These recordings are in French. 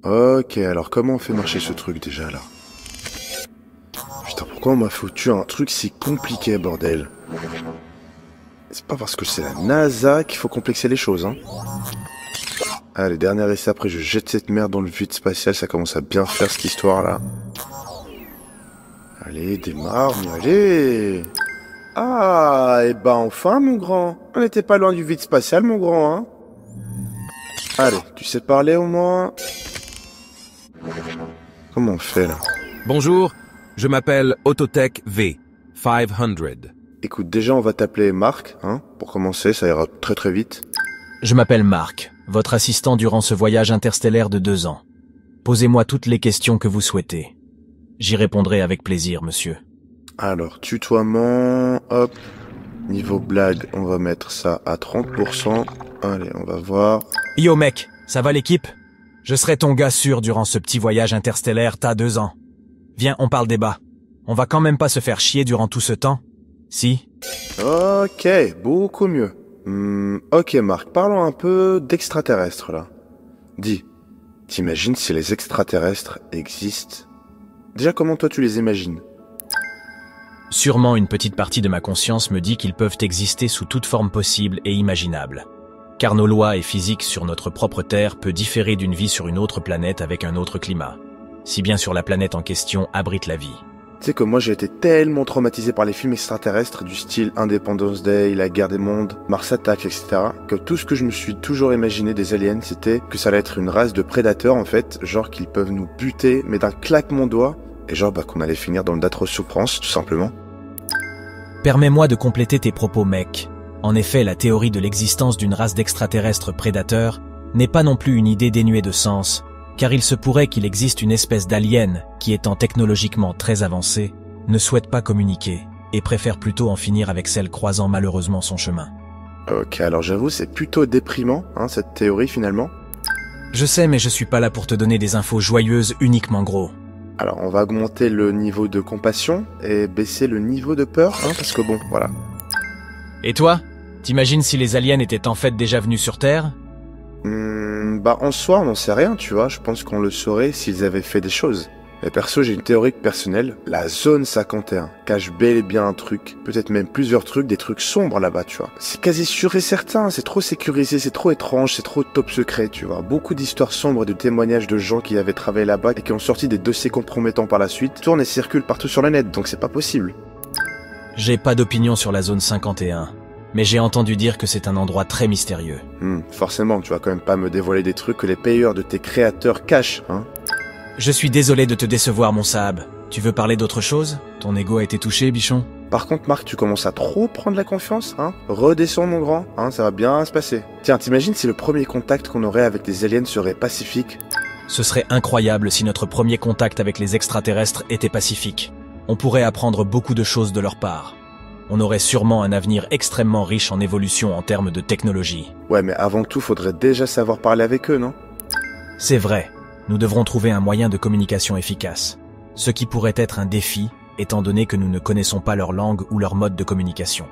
Ok, alors comment on fait marcher ce truc déjà là? Putain, pourquoi on m'a foutu un truc si compliqué, bordel? C'est pas parce que c'est la NASA qu'il faut complexer les choses, hein. Allez, dernier essai, après je jette cette merde dans le vide spatial, ça commence à bien faire cette histoire là. Allez, démarre, mais allez! Ah, et bah enfin mon grand, on n'était pas loin du vide spatial mon grand, hein. Allez, tu sais parler au moins? Comment on fait là? Bonjour, je m'appelle Autotech V, 500. Écoute, déjà on va t'appeler Marc, hein, pour commencer, ça ira très très vite. Je m'appelle Marc, votre assistant durant ce voyage interstellaire de 2 ans. Posez-moi toutes les questions que vous souhaitez. J'y répondrai avec plaisir, monsieur. Alors, tutoiement, hop, niveau blague, on va mettre ça à 30%. Allez, on va voir. Yo mec, ça va l'équipe? Je serai ton gars sûr durant ce petit voyage interstellaire, t'as 2 ans. Viens, on parle débat. On va quand même pas se faire chier durant tout ce temps? Si? Ok, beaucoup mieux. Ok Marc, parlons un peu d'extraterrestres là. Dis, t'imagines si les extraterrestres existent? Déjà, comment toi tu les imagines? Sûrement une petite partie de ma conscience me dit qu'ils peuvent exister sous toute forme possible et imaginable. Car nos lois et physique sur notre propre Terre peut différer d'une vie sur une autre planète avec un autre climat. Si bien sur la planète en question abrite la vie. Tu sais que moi j'ai été tellement traumatisé par les films extraterrestres du style Independence Day, La Guerre des Mondes, Mars Attack, etc. que tout ce que je me suis toujours imaginé des aliens, c'était que ça allait être une race de prédateurs en fait, genre qu'ils peuvent nous buter, mais d'un claquement de doigts, et genre qu'on allait finir dans d'atroces souffrances, tout simplement. Permets-moi de compléter tes propos, mec. En effet, la théorie de l'existence d'une race d'extraterrestres prédateurs n'est pas non plus une idée dénuée de sens, car il se pourrait qu'il existe une espèce d'alien qui, étant technologiquement très avancée, ne souhaite pas communiquer et préfère plutôt en finir avec celle croisant malheureusement son chemin. Ok, alors j'avoue, c'est plutôt déprimant, hein, cette théorie finalement. Je sais, mais je suis pas là pour te donner des infos joyeuses uniquement, gros. Alors on va augmenter le niveau de compassion et baisser le niveau de peur, hein, parce que bon, voilà. Et toi? T'imagines si les aliens étaient en fait déjà venus sur Terre? Bah en soi on n'en sait rien, tu vois, je pense qu'on le saurait s'ils avaient fait des choses. Mais perso j'ai une théorie personnelle, la zone 51 cache bel et bien un truc, peut-être même plusieurs trucs, des trucs sombres là-bas, tu vois. C'est quasi sûr et certain, c'est trop sécurisé, c'est trop étrange, c'est trop top secret, tu vois. Beaucoup d'histoires sombres et de témoignages de gens qui avaient travaillé là-bas et qui ont sorti des dossiers compromettants par la suite, tournent et circulent partout sur le net, donc c'est pas possible. J'ai pas d'opinion sur la zone 51. Mais j'ai entendu dire que c'est un endroit très mystérieux. Forcément, tu vas quand même pas me dévoiler des trucs que les payeurs de tes créateurs cachent, hein. Je suis désolé de te décevoir, mon Saab. Tu veux parler d'autre chose? Ton ego a été touché, bichon? Par contre, Marc, tu commences à trop prendre la confiance, hein. Redescends, mon grand, hein, ça va bien se passer. Tiens, t'imagines si le premier contact qu'on aurait avec des aliens serait pacifique? Ce serait incroyable si notre premier contact avec les extraterrestres était pacifique. On pourrait apprendre beaucoup de choses de leur part. On aurait sûrement un avenir extrêmement riche en évolution en termes de technologie. Ouais, mais avant tout, faudrait déjà savoir parler avec eux, non? C'est vrai, nous devrons trouver un moyen de communication efficace. Ce qui pourrait être un défi, étant donné que nous ne connaissons pas leur langue ou leur mode de communication.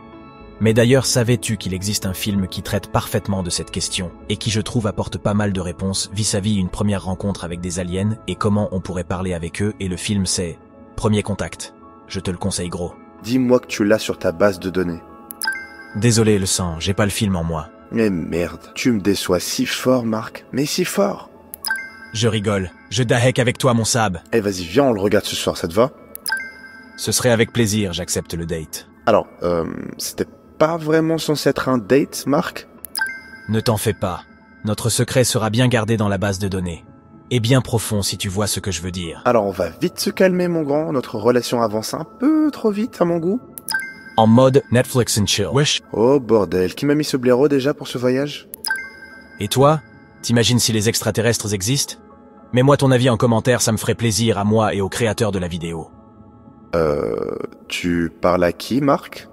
Mais d'ailleurs, savais-tu qu'il existe un film qui traite parfaitement de cette question, et qui je trouve apporte pas mal de réponses vis-à-vis une première rencontre avec des aliens et comment on pourrait parler avec eux, et le film c'est Premier Contact. Je te le conseille gros. Dis-moi que tu l'as sur ta base de données. Désolé le sang, j'ai pas le film en moi. Mais merde, tu me déçois si fort, Marc, mais si fort. Je rigole, je dahek avec toi mon Saab. Eh vas-y, viens, on le regarde ce soir, ça te va? Ce serait avec plaisir, j'accepte le date. Alors, c'était pas vraiment censé être un date, Marc? Ne t'en fais pas, notre secret sera bien gardé dans la base de données. Et bien profond si tu vois ce que je veux dire. Alors on va vite se calmer mon grand, notre relation avance un peu trop vite à mon goût. En mode Netflix and chill. Wesh. Oh bordel, qui m'a mis ce blaireau déjà pour ce voyage? Et toi? T'imagines si les extraterrestres existent? Mets-moi ton avis en commentaire, ça me ferait plaisir à moi et aux créateurs de la vidéo. Tu parles à qui, Marc?